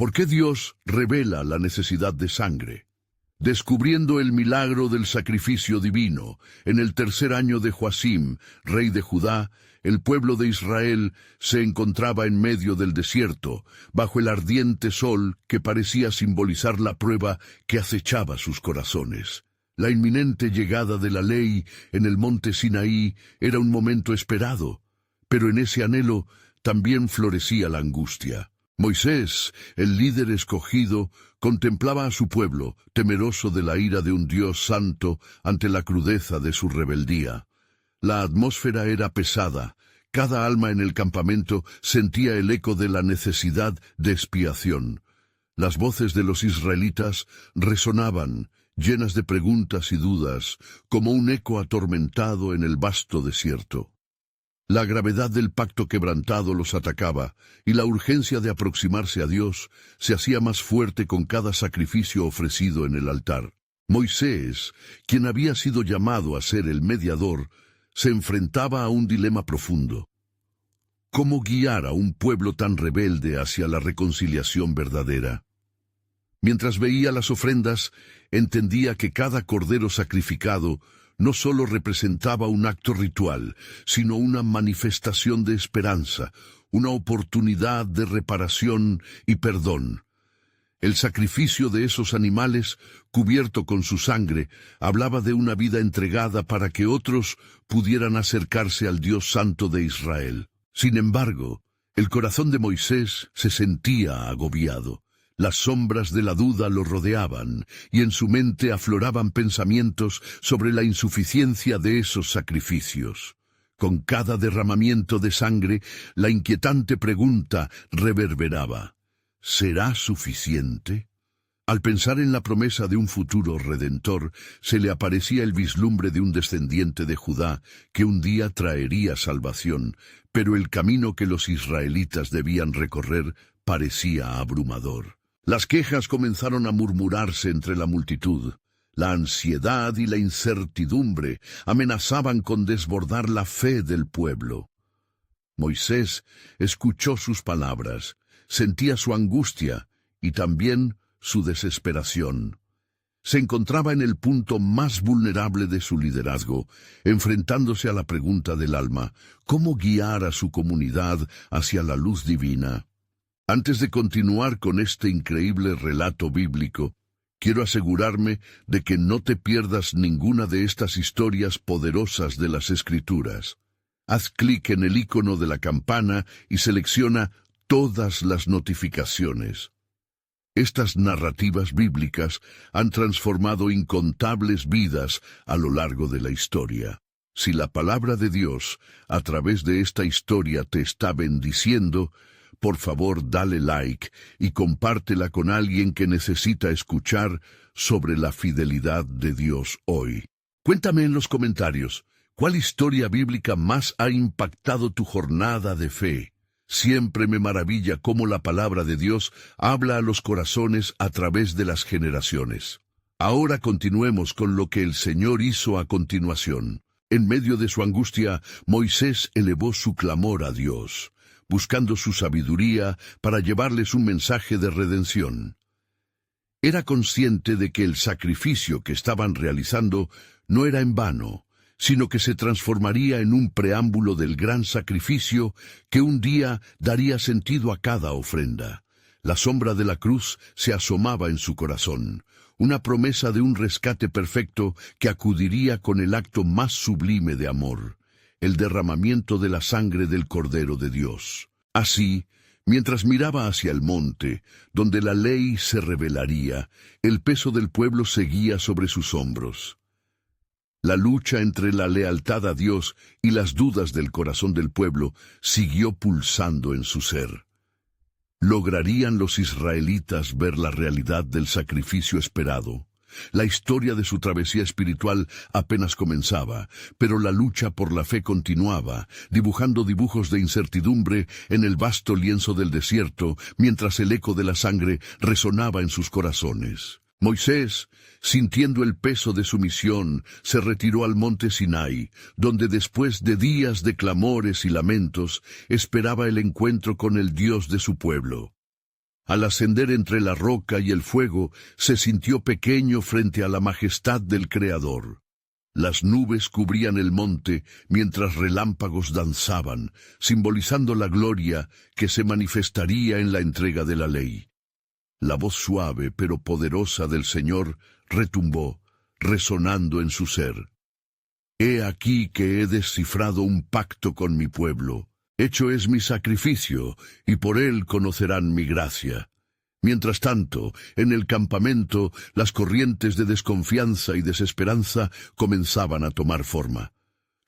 ¿Por qué Dios revela la necesidad de sangre? Descubriendo el milagro del sacrificio divino, en el tercer año de Joacim, rey de Judá, el pueblo de Israel se encontraba en medio del desierto, bajo el ardiente sol que parecía simbolizar la prueba que acechaba sus corazones. La inminente llegada de la ley en el monte Sinaí era un momento esperado, pero en ese anhelo también florecía la angustia. Moisés, el líder escogido, contemplaba a su pueblo, temeroso de la ira de un Dios santo ante la crudeza de su rebeldía. La atmósfera era pesada. Cada alma en el campamento sentía el eco de la necesidad de expiación. Las voces de los israelitas resonaban, llenas de preguntas y dudas, como un eco atormentado en el vasto desierto. La gravedad del pacto quebrantado los atacaba, y la urgencia de aproximarse a Dios se hacía más fuerte con cada sacrificio ofrecido en el altar. Moisés, quien había sido llamado a ser el mediador, se enfrentaba a un dilema profundo. ¿Cómo guiar a un pueblo tan rebelde hacia la reconciliación verdadera? Mientras veía las ofrendas, entendía que cada cordero sacrificado no solo representaba un acto ritual, sino una manifestación de esperanza, una oportunidad de reparación y perdón. El sacrificio de esos animales, cubierto con su sangre, hablaba de una vida entregada para que otros pudieran acercarse al Dios Santo de Israel. Sin embargo, el corazón de Moisés se sentía agobiado. Las sombras de la duda lo rodeaban, y en su mente afloraban pensamientos sobre la insuficiencia de esos sacrificios. Con cada derramamiento de sangre, la inquietante pregunta reverberaba: ¿será suficiente? Al pensar en la promesa de un futuro redentor, se le aparecía el vislumbre de un descendiente de Judá que un día traería salvación, pero el camino que los israelitas debían recorrer parecía abrumador. Las quejas comenzaron a murmurarse entre la multitud. La ansiedad y la incertidumbre amenazaban con desbordar la fe del pueblo. Moisés escuchó sus palabras, sentía su angustia y también su desesperación. Se encontraba en el punto más vulnerable de su liderazgo, enfrentándose a la pregunta del alma: ¿cómo guiar a su comunidad hacia la luz divina? Antes de continuar con este increíble relato bíblico, quiero asegurarme de que no te pierdas ninguna de estas historias poderosas de las Escrituras. Haz clic en el icono de la campana y selecciona todas las notificaciones. Estas narrativas bíblicas han transformado incontables vidas a lo largo de la historia. Si la palabra de Dios, a través de esta historia, te está bendiciendo, por favor, dale like y compártela con alguien que necesita escuchar sobre la fidelidad de Dios hoy. Cuéntame en los comentarios, ¿cuál historia bíblica más ha impactado tu jornada de fe? Siempre me maravilla cómo la palabra de Dios habla a los corazones a través de las generaciones. Ahora continuemos con lo que el Señor hizo a continuación. En medio de su angustia, Moisés elevó su clamor a Dios, buscando su sabiduría para llevarles un mensaje de redención. Era consciente de que el sacrificio que estaban realizando no era en vano, sino que se transformaría en un preámbulo del gran sacrificio que un día daría sentido a cada ofrenda. La sombra de la cruz se asomaba en su corazón, una promesa de un rescate perfecto que acudiría con el acto más sublime de amor: el derramamiento de la sangre del Cordero de Dios. Así, mientras miraba hacia el monte, donde la ley se revelaría, el peso del pueblo seguía sobre sus hombros. La lucha entre la lealtad a Dios y las dudas del corazón del pueblo siguió pulsando en su ser. ¿Lograrían los israelitas ver la realidad del sacrificio esperado? La historia de su travesía espiritual apenas comenzaba, pero la lucha por la fe continuaba, dibujando dibujos de incertidumbre en el vasto lienzo del desierto, mientras el eco de la sangre resonaba en sus corazones. Moisés, sintiendo el peso de su misión, se retiró al monte Sinai, donde después de días de clamores y lamentos, esperaba el encuentro con el Dios de su pueblo. Al ascender entre la roca y el fuego, se sintió pequeño frente a la majestad del Creador. Las nubes cubrían el monte mientras relámpagos danzaban, simbolizando la gloria que se manifestaría en la entrega de la ley. La voz suave pero poderosa del Señor retumbó, resonando en su ser. He aquí que he descifrado un pacto con mi pueblo. Hecho es mi sacrificio, y por él conocerán mi gracia. Mientras tanto, en el campamento, las corrientes de desconfianza y desesperanza comenzaban a tomar forma.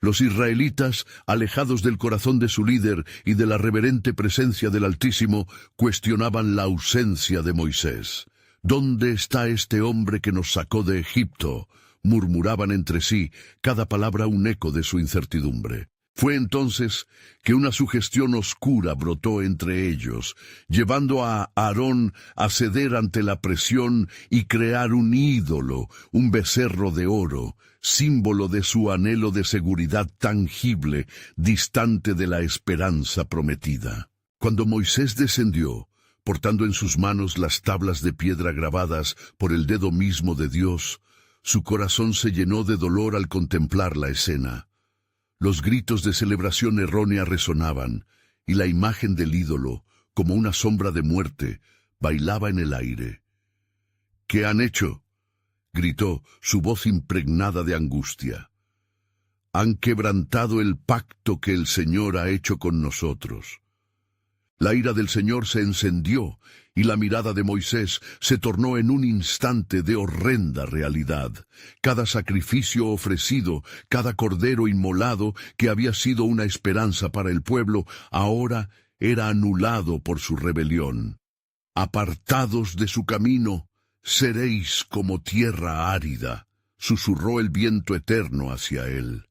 Los israelitas, alejados del corazón de su líder y de la reverente presencia del Altísimo, cuestionaban la ausencia de Moisés. ¿Dónde está este hombre que nos sacó de Egipto?, murmuraban entre sí, cada palabra un eco de su incertidumbre. Fue entonces que una sugestión oscura brotó entre ellos, llevando a Aarón a ceder ante la presión y crear un ídolo, un becerro de oro, símbolo de su anhelo de seguridad tangible, distante de la esperanza prometida. Cuando Moisés descendió, portando en sus manos las tablas de piedra grabadas por el dedo mismo de Dios, su corazón se llenó de dolor al contemplar la escena. Los gritos de celebración errónea resonaban, y la imagen del ídolo, como una sombra de muerte, bailaba en el aire. ¿Qué han hecho?, gritó, su voz impregnada de angustia. Han quebrantado el pacto que el Señor ha hecho con nosotros. La ira del Señor se encendió, y la mirada de Moisés se tornó en un instante de horrenda realidad. Cada sacrificio ofrecido, cada cordero inmolado, que había sido una esperanza para el pueblo, ahora era anulado por su rebelión. Apartados de su camino, seréis como tierra árida, susurró el viento eterno hacia él.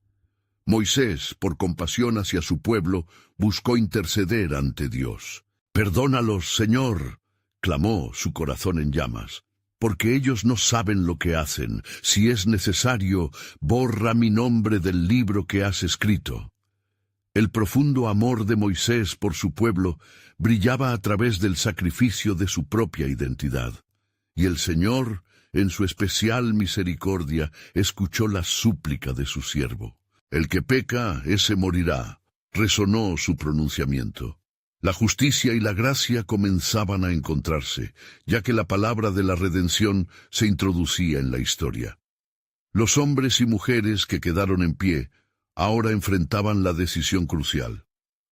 Moisés, por compasión hacia su pueblo, buscó interceder ante Dios. «Perdónalos, Señor», clamó, su corazón en llamas, «porque ellos no saben lo que hacen. Si es necesario, borra mi nombre del libro que has escrito». El profundo amor de Moisés por su pueblo brillaba a través del sacrificio de su propia identidad. Y el Señor, en su especial misericordia, escuchó la súplica de su siervo. «El que peca, ese morirá», resonó su pronunciamiento. La justicia y la gracia comenzaban a encontrarse, ya que la palabra de la redención se introducía en la historia. Los hombres y mujeres que quedaron en pie ahora enfrentaban la decisión crucial: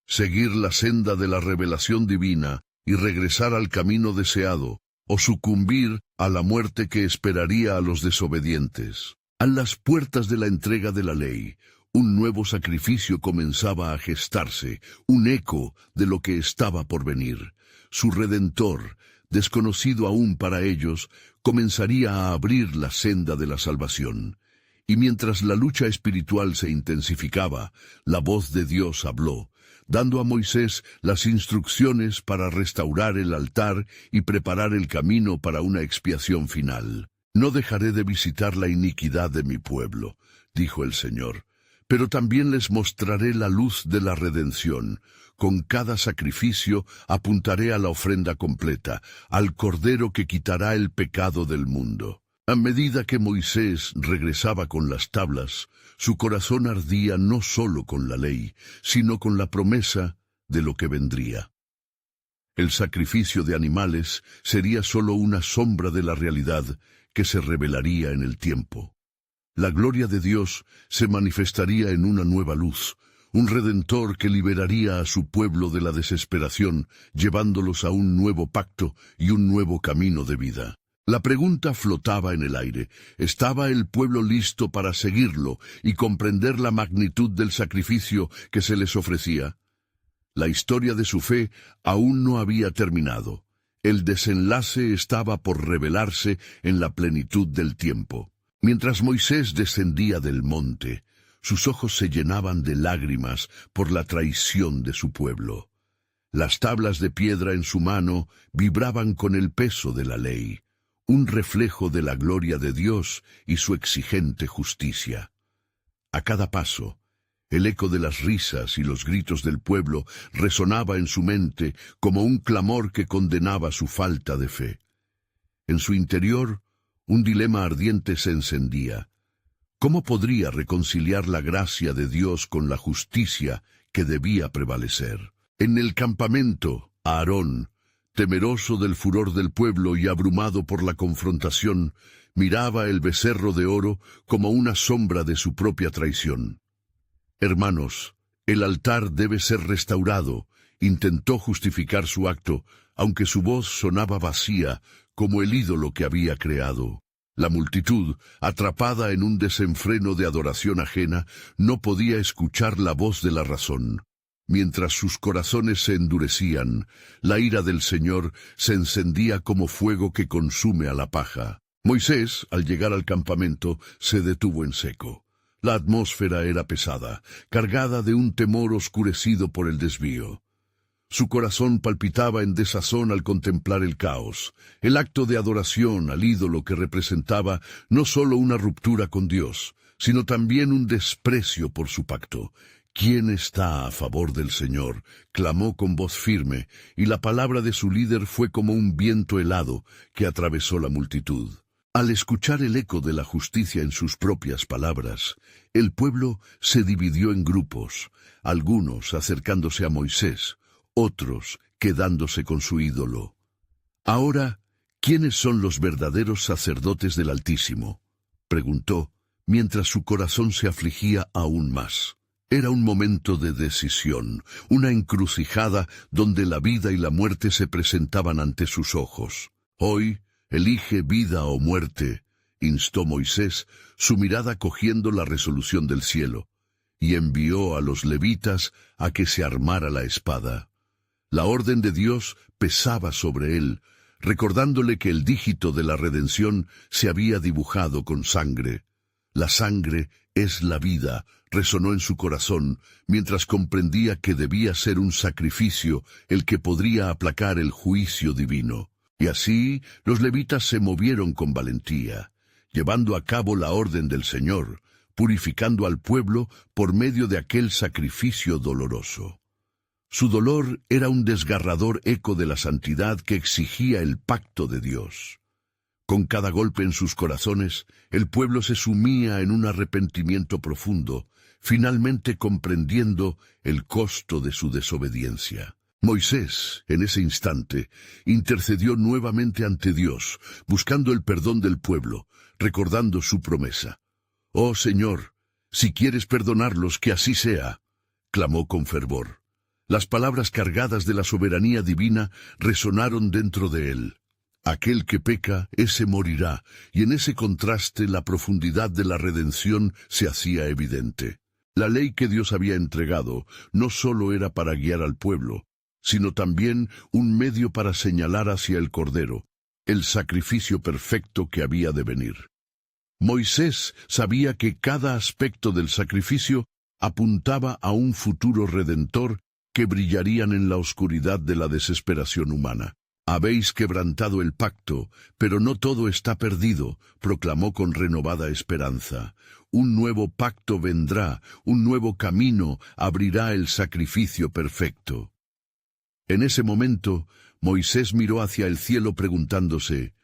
seguir la senda de la revelación divina y regresar al camino deseado, o sucumbir a la muerte que esperaría a los desobedientes. A las puertas de la entrega de la ley, un nuevo sacrificio comenzaba a gestarse, un eco de lo que estaba por venir. Su Redentor, desconocido aún para ellos, comenzaría a abrir la senda de la salvación. Y mientras la lucha espiritual se intensificaba, la voz de Dios habló, dando a Moisés las instrucciones para restaurar el altar y preparar el camino para una expiación final. «No dejaré de visitar la iniquidad de mi pueblo», dijo el Señor, «pero también les mostraré la luz de la redención. Con cada sacrificio apuntaré a la ofrenda completa, al Cordero que quitará el pecado del mundo». A medida que Moisés regresaba con las tablas, su corazón ardía no solo con la ley, sino con la promesa de lo que vendría. El sacrificio de animales sería solo una sombra de la realidad que se revelaría en el tiempo. La gloria de Dios se manifestaría en una nueva luz, un Redentor que liberaría a su pueblo de la desesperación, llevándolos a un nuevo pacto y un nuevo camino de vida. La pregunta flotaba en el aire: ¿estaba el pueblo listo para seguirlo y comprender la magnitud del sacrificio que se les ofrecía? La historia de su fe aún no había terminado. El desenlace estaba por revelarse en la plenitud del tiempo. Mientras Moisés descendía del monte, sus ojos se llenaban de lágrimas por la traición de su pueblo. Las tablas de piedra en su mano vibraban con el peso de la ley, un reflejo de la gloria de Dios y su exigente justicia. A cada paso, El eco de las risas y los gritos del pueblo resonaba en su mente como un clamor que condenaba su falta de fe. En su interior, un dilema ardiente se encendía. ¿Cómo podría reconciliar la gracia de Dios con la justicia que debía prevalecer? En el campamento, Aarón, temeroso del furor del pueblo y abrumado por la confrontación, miraba el becerro de oro como una sombra de su propia traición. Hermanos, el altar debe ser restaurado, intentó justificar su acto, aunque su voz sonaba vacía como el ídolo que había creado. La multitud, atrapada en un desenfreno de adoración ajena, no podía escuchar la voz de la razón. Mientras sus corazones se endurecían, la ira del Señor se encendía como fuego que consume a la paja. Moisés, al llegar al campamento, se detuvo en seco. La atmósfera era pesada, cargada de un temor oscurecido por el desvío. Su corazón palpitaba en desazón al contemplar el caos, el acto de adoración al ídolo que representaba no solo una ruptura con Dios, sino también un desprecio por su pacto. ¿Quién está a favor del Señor?, clamó con voz firme, y la palabra de su líder fue como un viento helado que atravesó la multitud. Al escuchar el eco de la justicia en sus propias palabras, el pueblo se dividió en grupos, algunos acercándose a Moisés, otros quedándose con su ídolo. Ahora, ¿quiénes son los verdaderos sacerdotes del Altísimo?, preguntó, mientras su corazón se afligía aún más. Era un momento de decisión, una encrucijada donde la vida y la muerte se presentaban ante sus ojos. Hoy, elige vida o muerte, instó Moisés, su mirada cogiendo la resolución del cielo, y envió a los levitas a que se armara la espada. La orden de Dios pesaba sobre él, recordándole que el dígito de la redención se había dibujado con sangre. La sangre es la vida, resonó en su corazón, mientras comprendía que debía ser un sacrificio el que podría aplacar el juicio divino. Y así los levitas se movieron con valentía, llevando a cabo la orden del Señor, purificando al pueblo por medio de aquel sacrificio doloroso. Su dolor era un desgarrador eco de la santidad que exigía el pacto de Dios. Con cada golpe en sus corazones, el pueblo se sumía en un arrepentimiento profundo, finalmente comprendiendo el costo de su desobediencia. Moisés, en ese instante, intercedió nuevamente ante Dios, buscando el perdón del pueblo, recordando su promesa. «Oh Señor, si quieres perdonarlos, que así sea», clamó con fervor. Las palabras cargadas de la soberanía divina resonaron dentro de él. Aquel que peca, ese morirá, y en ese contraste la profundidad de la redención se hacía evidente. La ley que Dios había entregado no solo era para guiar al pueblo, sino también un medio para señalar hacia el Cordero, el sacrificio perfecto que había de venir. Moisés sabía que cada aspecto del sacrificio apuntaba a un futuro redentor que brillarían en la oscuridad de la desesperación humana. «Habéis quebrantado el pacto, pero no todo está perdido», proclamó con renovada esperanza. «Un nuevo pacto vendrá, un nuevo camino abrirá el sacrificio perfecto». En ese momento, Moisés miró hacia el cielo preguntándose,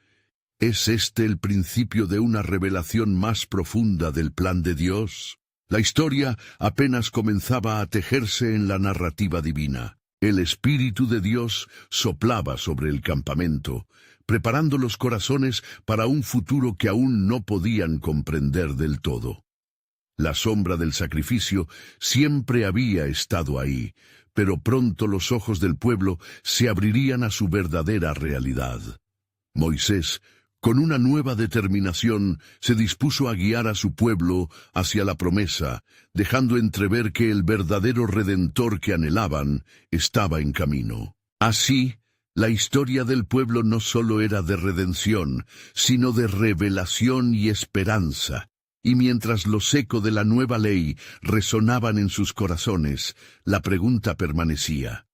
¿es este el principio de una revelación más profunda del plan de Dios? La historia apenas comenzaba a tejerse en la narrativa divina. El Espíritu de Dios soplaba sobre el campamento, preparando los corazones para un futuro que aún no podían comprender del todo. La sombra del sacrificio siempre había estado ahí, pero pronto los ojos del pueblo se abrirían a su verdadera realidad. Moisés, con una nueva determinación, se dispuso a guiar a su pueblo hacia la promesa, dejando entrever que el verdadero Redentor que anhelaban estaba en camino. Así, la historia del pueblo no solo era de redención, sino de revelación y esperanza. Y mientras los ecos de la nueva ley resonaban en sus corazones, la pregunta permanecía.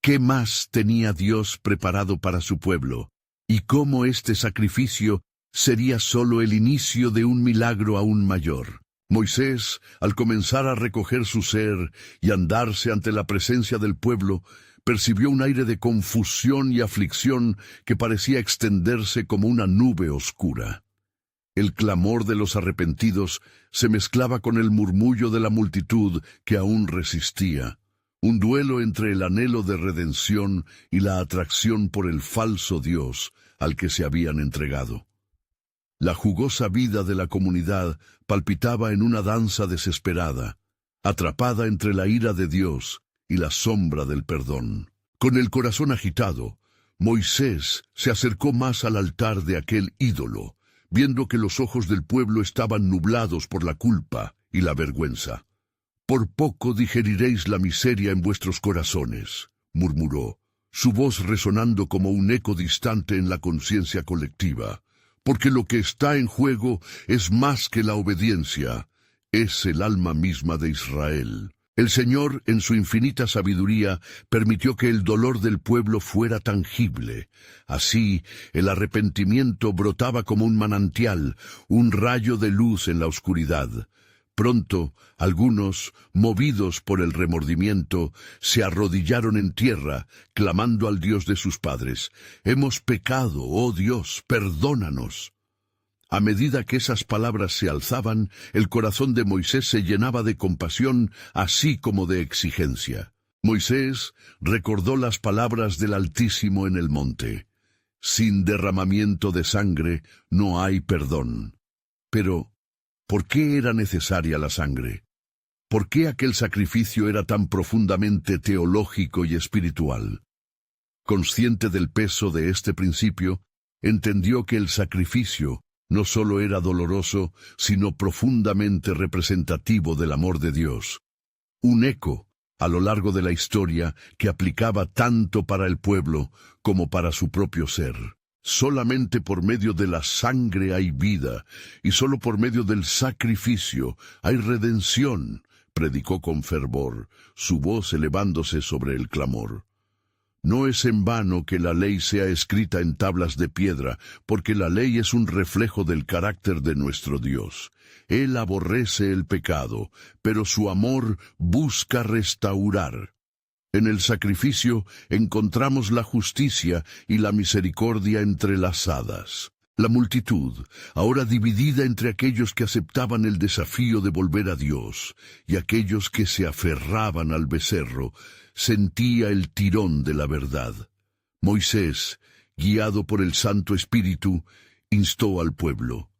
¿Qué más tenía Dios preparado para su pueblo? ¿Y cómo este sacrificio sería solo el inicio de un milagro aún mayor? Moisés, al comenzar a recoger su ser y andarse ante la presencia del pueblo, percibió un aire de confusión y aflicción que parecía extenderse como una nube oscura. El clamor de los arrepentidos se mezclaba con el murmullo de la multitud que aún resistía, un duelo entre el anhelo de redención y la atracción por el falso Dios al que se habían entregado. La jugosa vida de la comunidad palpitaba en una danza desesperada, atrapada entre la ira de Dios y la sombra del perdón. Con el corazón agitado, Moisés se acercó más al altar de aquel ídolo, viendo que los ojos del pueblo estaban nublados por la culpa y la vergüenza. «Por poco digeriréis la miseria en vuestros corazones», murmuró, su voz resonando como un eco distante en la conciencia colectiva, «porque lo que está en juego es más que la obediencia, es el alma misma de Israel». El Señor, en su infinita sabiduría, permitió que el dolor del pueblo fuera tangible. Así, el arrepentimiento brotaba como un manantial, un rayo de luz en la oscuridad. Pronto, algunos, movidos por el remordimiento, se arrodillaron en tierra, clamando al Dios de sus padres: «Hemos pecado, oh Dios, perdónanos». A medida que esas palabras se alzaban, el corazón de Moisés se llenaba de compasión, así como de exigencia. Moisés recordó las palabras del Altísimo en el monte: «Sin derramamiento de sangre no hay perdón». Pero, ¿por qué era necesaria la sangre? ¿Por qué aquel sacrificio era tan profundamente teológico y espiritual? Consciente del peso de este principio, entendió que el sacrificio no solo era doloroso, sino profundamente representativo del amor de Dios. Un eco, a lo largo de la historia, que aplicaba tanto para el pueblo como para su propio ser. Solamente por medio de la sangre hay vida, y solo por medio del sacrificio hay redención, predicó con fervor, su voz elevándose sobre el clamor. No es en vano que la ley sea escrita en tablas de piedra, porque la ley es un reflejo del carácter de nuestro Dios. Él aborrece el pecado, pero su amor busca restaurar. En el sacrificio encontramos la justicia y la misericordia entrelazadas. La multitud, ahora dividida entre aquellos que aceptaban el desafío de volver a Dios y aquellos que se aferraban al becerro, sentía el tirón de la verdad. Moisés, guiado por el Santo Espíritu, instó al pueblo: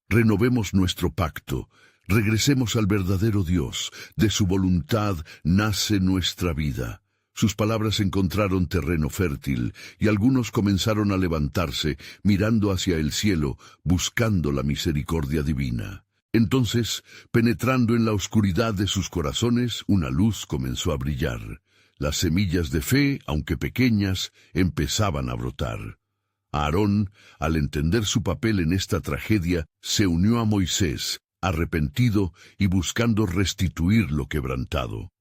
«Renovemos nuestro pacto, regresemos al verdadero Dios, de su voluntad nace nuestra vida». Sus palabras encontraron terreno fértil, y algunos comenzaron a levantarse, mirando hacia el cielo, buscando la misericordia divina. Entonces, penetrando en la oscuridad de sus corazones, una luz comenzó a brillar. Las semillas de fe, aunque pequeñas, empezaban a brotar. Aarón, al entender su papel en esta tragedia, se unió a Moisés, arrepentido y buscando restituir lo quebrantado.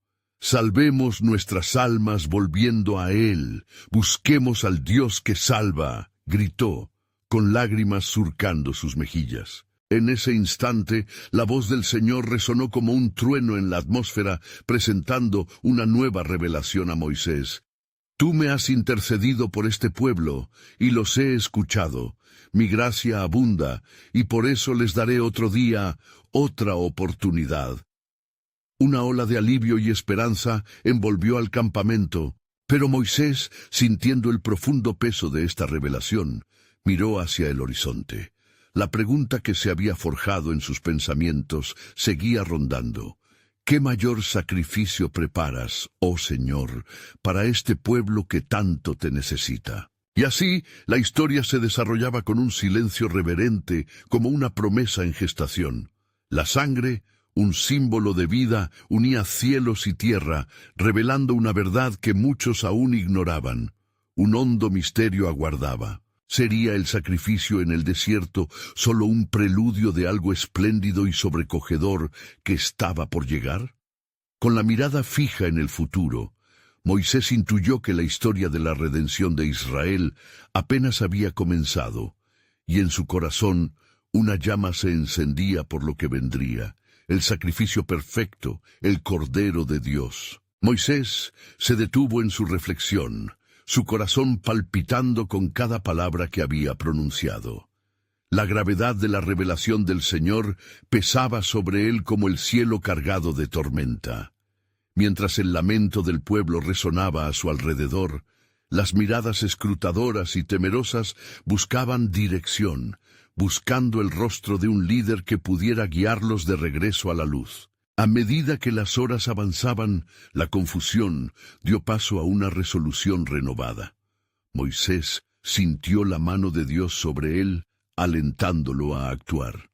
«Salvemos nuestras almas volviendo a Él, busquemos al Dios que salva», gritó, con lágrimas surcando sus mejillas. En ese instante, la voz del Señor resonó como un trueno en la atmósfera, presentando una nueva revelación a Moisés. «Tú me has intercedido por este pueblo, y los he escuchado. Mi gracia abunda, y por eso les daré otro día, otra oportunidad». Una ola de alivio y esperanza envolvió al campamento, pero Moisés, sintiendo el profundo peso de esta revelación, miró hacia el horizonte. La pregunta que se había forjado en sus pensamientos seguía rondando. ¿Qué mayor sacrificio preparas, oh Señor, para este pueblo que tanto te necesita? Y así, la historia se desarrollaba con un silencio reverente, como una promesa en gestación. La sangre, un símbolo de vida, unía cielos y tierra, revelando una verdad que muchos aún ignoraban. Un hondo misterio aguardaba. ¿Sería el sacrificio en el desierto solo un preludio de algo espléndido y sobrecogedor que estaba por llegar? Con la mirada fija en el futuro, Moisés intuyó que la historia de la redención de Israel apenas había comenzado, y en su corazón una llama se encendía por lo que vendría. el sacrificio perfecto, el Cordero de Dios. Moisés se detuvo en su reflexión, su corazón palpitando con cada palabra que había pronunciado. La gravedad de la revelación del Señor pesaba sobre él como el cielo cargado de tormenta. Mientras el lamento del pueblo resonaba a su alrededor, las miradas escrutadoras y temerosas buscaban dirección, buscando el rostro de un líder que pudiera guiarlos de regreso a la luz. A medida que las horas avanzaban, la confusión dio paso a una resolución renovada. Moisés sintió la mano de Dios sobre él, alentándolo a actuar.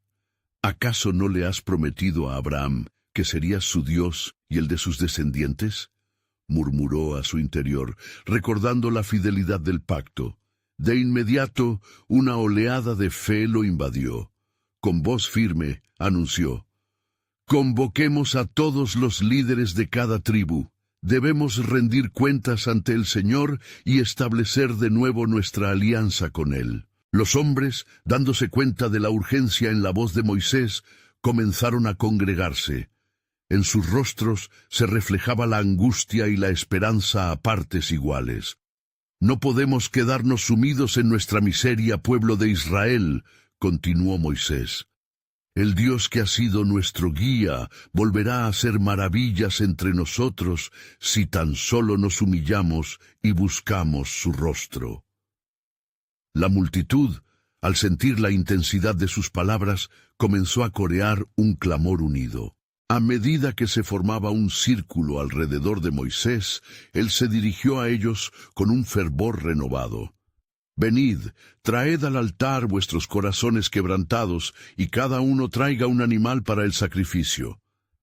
¿Acaso no le has prometido a Abraham que serías su Dios y el de sus descendientes? Murmuró a su interior, recordando la fidelidad del pacto. De inmediato, una oleada de fe lo invadió. Con voz firme, anunció: «Convoquemos a todos los líderes de cada tribu. Debemos rendir cuentas ante el Señor y establecer de nuevo nuestra alianza con Él». Los hombres, dándose cuenta de la urgencia en la voz de Moisés, comenzaron a congregarse. En sus rostros se reflejaba la angustia y la esperanza a partes iguales. «No podemos quedarnos sumidos en nuestra miseria, pueblo de Israel», continuó Moisés. «El Dios que ha sido nuestro guía volverá a hacer maravillas entre nosotros si tan solo nos humillamos y buscamos su rostro». La multitud, al sentir la intensidad de sus palabras, comenzó a corear un clamor unido. A medida que se formaba un círculo alrededor de Moisés, él se dirigió a ellos con un fervor renovado. «Venid, traed al altar vuestros corazones quebrantados, y cada uno traiga un animal para el sacrificio.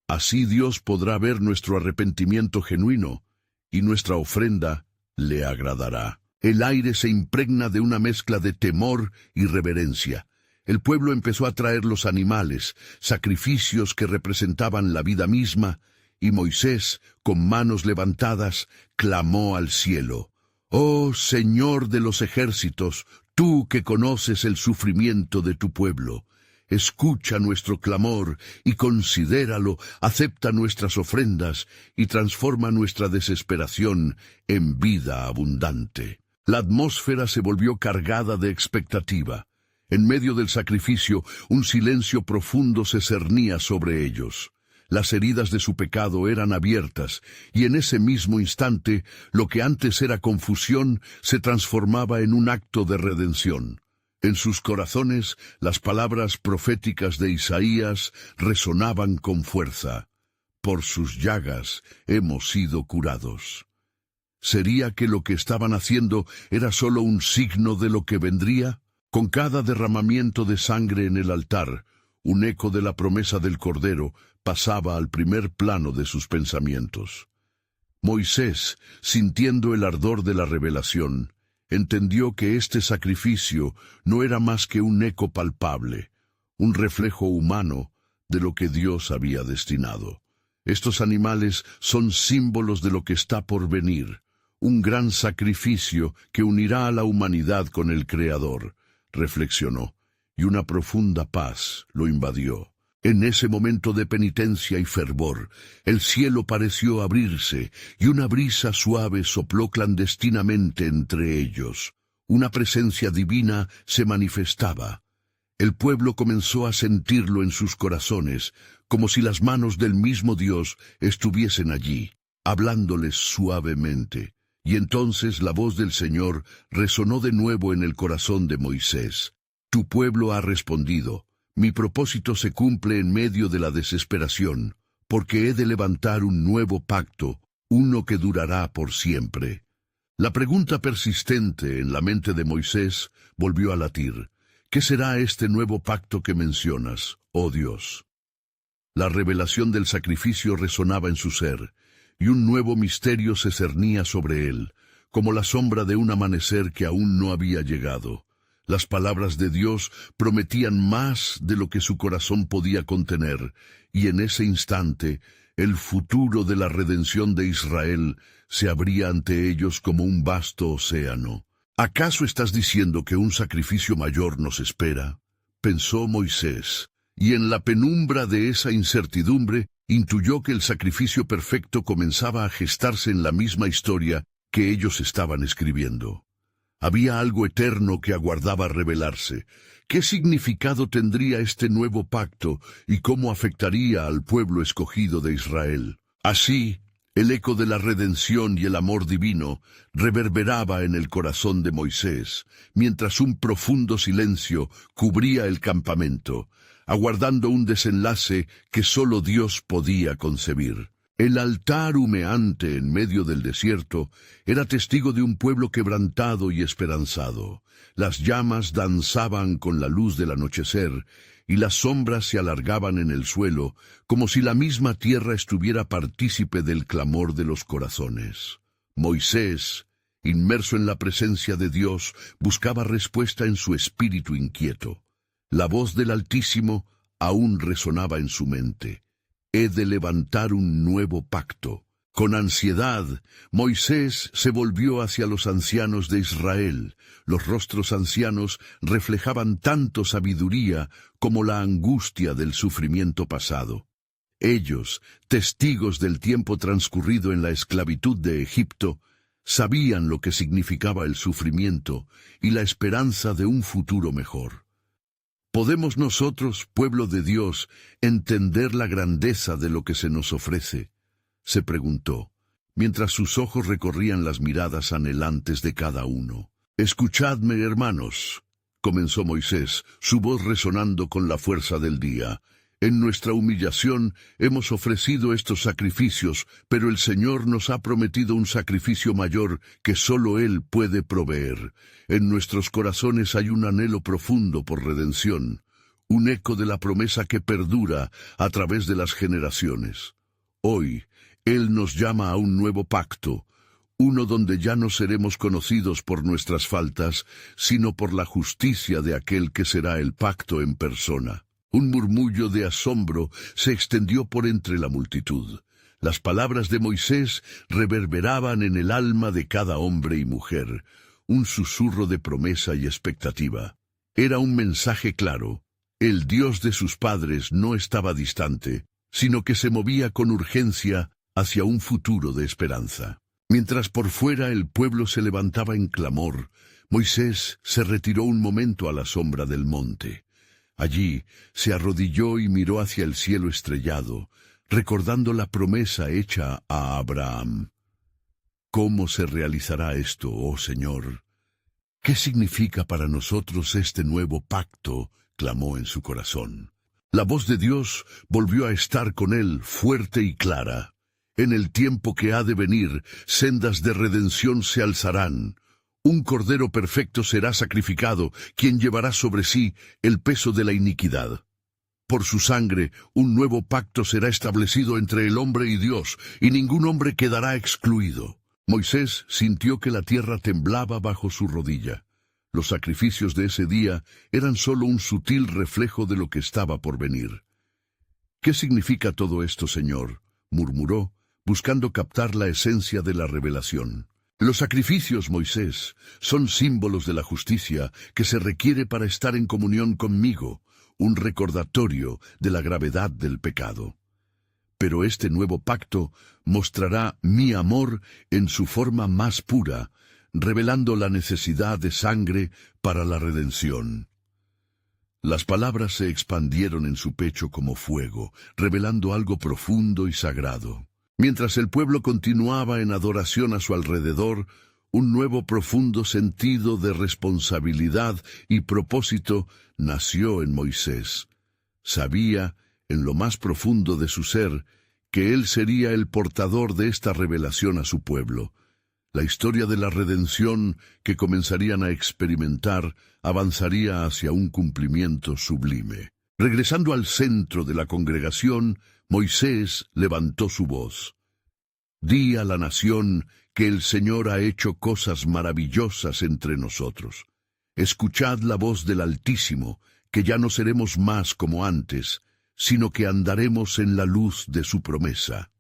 Así Dios podrá ver nuestro arrepentimiento genuino, y nuestra ofrenda le agradará». El aire se impregna de una mezcla de temor y reverencia. El pueblo empezó a traer los animales, sacrificios que representaban la vida misma, y Moisés, con manos levantadas, clamó al cielo: «Oh Señor de los ejércitos, tú que conoces el sufrimiento de tu pueblo, escucha nuestro clamor y considéralo, acepta nuestras ofrendas y transforma nuestra desesperación en vida abundante». La atmósfera se volvió cargada de expectativa. En medio del sacrificio, un silencio profundo se cernía sobre ellos. Las heridas de su pecado eran abiertas, y en ese mismo instante, lo que antes era confusión se transformaba en un acto de redención. En sus corazones, las palabras proféticas de Isaías resonaban con fuerza: «Por sus llagas hemos sido curados». ¿Sería que lo que estaban haciendo era solo un signo de lo que vendría? Con cada derramamiento de sangre en el altar, un eco de la promesa del Cordero pasaba al primer plano de sus pensamientos. Moisés, sintiendo el ardor de la revelación, entendió que este sacrificio no era más que un eco palpable, un reflejo humano de lo que Dios había destinado. Estos animales son símbolos de lo que está por venir, un gran sacrificio que unirá a la humanidad con el Creador, reflexionó, y una profunda paz lo invadió. En ese momento de penitencia y fervor, el cielo pareció abrirse, y una brisa suave sopló clandestinamente entre ellos. Una presencia divina se manifestaba. El pueblo comenzó a sentirlo en sus corazones, como si las manos del mismo Dios estuviesen allí, hablándoles suavemente. Y entonces la voz del Señor resonó de nuevo en el corazón de Moisés. «Tu pueblo ha respondido. Mi propósito se cumple en medio de la desesperación, porque he de levantar un nuevo pacto, uno que durará por siempre». La pregunta persistente en la mente de Moisés volvió a latir. «¿Qué será este nuevo pacto que mencionas, oh Dios?». La revelación del sacrificio resonaba en su ser, y un nuevo misterio se cernía sobre él, como la sombra de un amanecer que aún no había llegado. Las palabras de Dios prometían más de lo que su corazón podía contener, y en ese instante, el futuro de la redención de Israel se abría ante ellos como un vasto océano. «¿Acaso estás diciendo que un sacrificio mayor nos espera?», pensó Moisés, y en la penumbra de esa incertidumbre intuyó que el sacrificio perfecto comenzaba a gestarse en la misma historia que ellos estaban escribiendo. Había algo eterno que aguardaba revelarse. ¿Qué significado tendría este nuevo pacto y cómo afectaría al pueblo escogido de Israel? Así, el eco de la redención y el amor divino reverberaba en el corazón de Moisés, mientras un profundo silencio cubría el campamento, aguardando un desenlace que solo Dios podía concebir. El altar humeante en medio del desierto era testigo de un pueblo quebrantado y esperanzado. Las llamas danzaban con la luz del anochecer, y las sombras se alargaban en el suelo, como si la misma tierra estuviera partícipe del clamor de los corazones. Moisés, inmerso en la presencia de Dios, buscaba respuesta en su espíritu inquieto. La voz del Altísimo aún resonaba en su mente. He de levantar un nuevo pacto. Con ansiedad, Moisés se volvió hacia los ancianos de Israel. Los rostros ancianos reflejaban tanto sabiduría como la angustia del sufrimiento pasado. Ellos, testigos del tiempo transcurrido en la esclavitud de Egipto, sabían lo que significaba el sufrimiento y la esperanza de un futuro mejor. ¿Podemos nosotros, pueblo de Dios, entender la grandeza de lo que se nos ofrece?, se preguntó, mientras sus ojos recorrían las miradas anhelantes de cada uno. «Escuchadme, hermanos», comenzó Moisés, su voz resonando con la fuerza del día. «En nuestra humillación hemos ofrecido estos sacrificios, pero el Señor nos ha prometido un sacrificio mayor que solo Él puede proveer. En nuestros corazones hay un anhelo profundo por redención, un eco de la promesa que perdura a través de las generaciones. Hoy, Él nos llama a un nuevo pacto, uno donde ya no seremos conocidos por nuestras faltas, sino por la justicia de aquel que será el pacto en persona». Un murmullo de asombro se extendió por entre la multitud. Las palabras de Moisés reverberaban en el alma de cada hombre y mujer, un susurro de promesa y expectativa. Era un mensaje claro. El Dios de sus padres no estaba distante, sino que se movía con urgencia hacia un futuro de esperanza. Mientras por fuera el pueblo se levantaba en clamor, Moisés se retiró un momento a la sombra del monte. Allí se arrodilló y miró hacia el cielo estrellado, recordando la promesa hecha a Abraham. ¿Cómo se realizará esto, oh Señor? ¿Qué significa para nosotros este nuevo pacto?, clamó en su corazón. La voz de Dios volvió a estar con él, fuerte y clara. En el tiempo que ha de venir, sendas de redención se alzarán. Un cordero perfecto será sacrificado, quien llevará sobre sí el peso de la iniquidad. Por su sangre, un nuevo pacto será establecido entre el hombre y Dios, y ningún hombre quedará excluido. Moisés sintió que la tierra temblaba bajo su rodilla. Los sacrificios de ese día eran solo un sutil reflejo de lo que estaba por venir. «¿Qué significa todo esto, Señor?», murmuró, buscando captar la esencia de la revelación. «Los sacrificios, Moisés, son símbolos de la justicia que se requiere para estar en comunión conmigo, un recordatorio de la gravedad del pecado. Pero este nuevo pacto mostrará mi amor en su forma más pura, revelando la necesidad de sangre para la redención». Las palabras se expandieron en su pecho como fuego, revelando algo profundo y sagrado. Mientras el pueblo continuaba en adoración a su alrededor, un nuevo profundo sentido de responsabilidad y propósito nació en Moisés. Sabía, en lo más profundo de su ser, que él sería el portador de esta revelación a su pueblo. La historia de la redención que comenzarían a experimentar avanzaría hacia un cumplimiento sublime. Regresando al centro de la congregación, Moisés levantó su voz. «Di a la nación que el Señor ha hecho cosas maravillosas entre nosotros. Escuchad la voz del Altísimo, que ya no seremos más como antes, sino que andaremos en la luz de su promesa».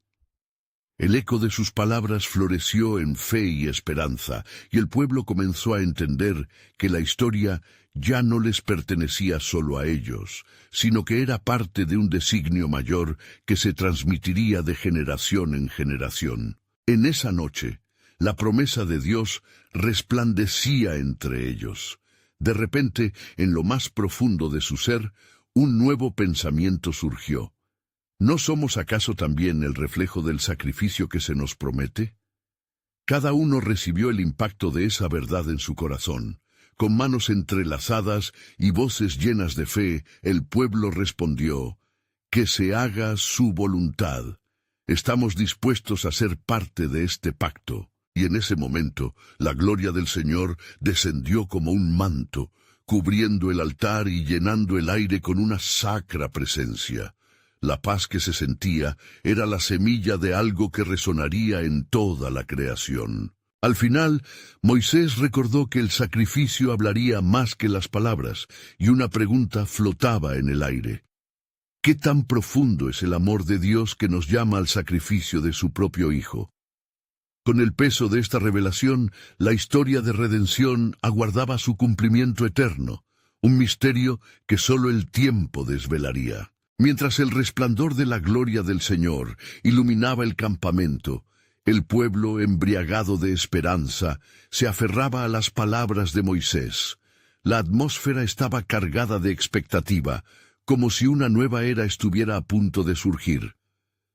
El eco de sus palabras floreció en fe y esperanza, y el pueblo comenzó a entender que la historia ya no les pertenecía solo a ellos, sino que era parte de un designio mayor que se transmitiría de generación en generación. En esa noche, la promesa de Dios resplandecía entre ellos. De repente, en lo más profundo de su ser, un nuevo pensamiento surgió. ¿No somos acaso también el reflejo del sacrificio que se nos promete? Cada uno recibió el impacto de esa verdad en su corazón. Con manos entrelazadas y voces llenas de fe, el pueblo respondió: «Que se haga su voluntad. Estamos dispuestos a ser parte de este pacto». Y en ese momento, la gloria del Señor descendió como un manto, cubriendo el altar y llenando el aire con una sacra presencia. La paz que se sentía era la semilla de algo que resonaría en toda la creación. Al final, Moisés recordó que el sacrificio hablaría más que las palabras, y una pregunta flotaba en el aire. ¿Qué tan profundo es el amor de Dios que nos llama al sacrificio de su propio Hijo? Con el peso de esta revelación, la historia de redención aguardaba su cumplimiento eterno, un misterio que solo el tiempo desvelaría. Mientras el resplandor de la gloria del Señor iluminaba el campamento, el pueblo, embriagado de esperanza, se aferraba a las palabras de Moisés. La atmósfera estaba cargada de expectativa, como si una nueva era estuviera a punto de surgir.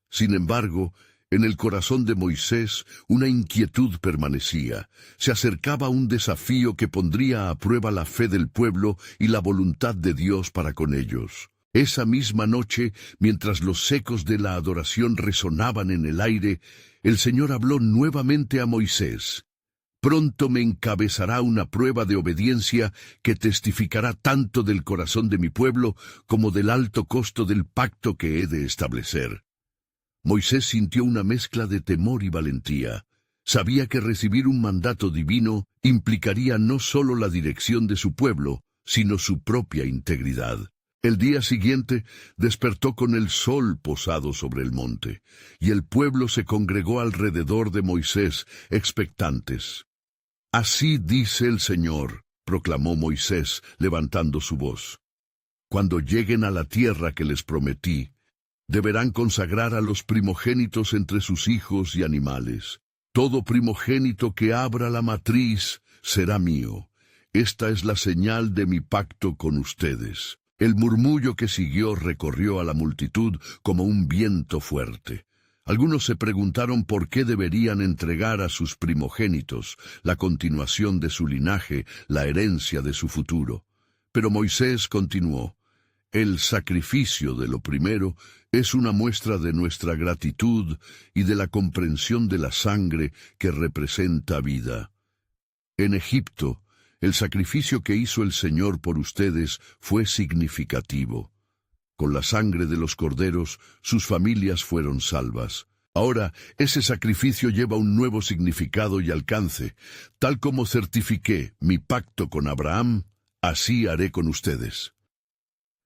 Sin embargo, en el corazón de Moisés una inquietud permanecía. Se acercaba un desafío que pondría a prueba la fe del pueblo y la voluntad de Dios para con ellos. Esa misma noche, mientras los ecos de la adoración resonaban en el aire, el Señor habló nuevamente a Moisés. «Pronto me encabezará una prueba de obediencia que testificará tanto del corazón de mi pueblo como del alto costo del pacto que he de establecer». Moisés sintió una mezcla de temor y valentía. Sabía que recibir un mandato divino implicaría no solo la dirección de su pueblo, sino su propia integridad. El día siguiente despertó con el sol posado sobre el monte, y el pueblo se congregó alrededor de Moisés, expectantes. «Así dice el Señor», proclamó Moisés, levantando su voz. «Cuando lleguen a la tierra que les prometí, deberán consagrar a los primogénitos entre sus hijos y animales. Todo primogénito que abra la matriz será mío. Esta es la señal de mi pacto con ustedes». El murmullo que siguió recorrió a la multitud como un viento fuerte. Algunos se preguntaron por qué deberían entregar a sus primogénitos, la continuación de su linaje, la herencia de su futuro. Pero Moisés continuó: «El sacrificio de lo primero es una muestra de nuestra gratitud y de la comprensión de la sangre que representa vida. En Egipto, el sacrificio que hizo el Señor por ustedes fue significativo. Con la sangre de los corderos, sus familias fueron salvas. Ahora, ese sacrificio lleva un nuevo significado y alcance. Tal como certifiqué mi pacto con Abraham, así haré con ustedes».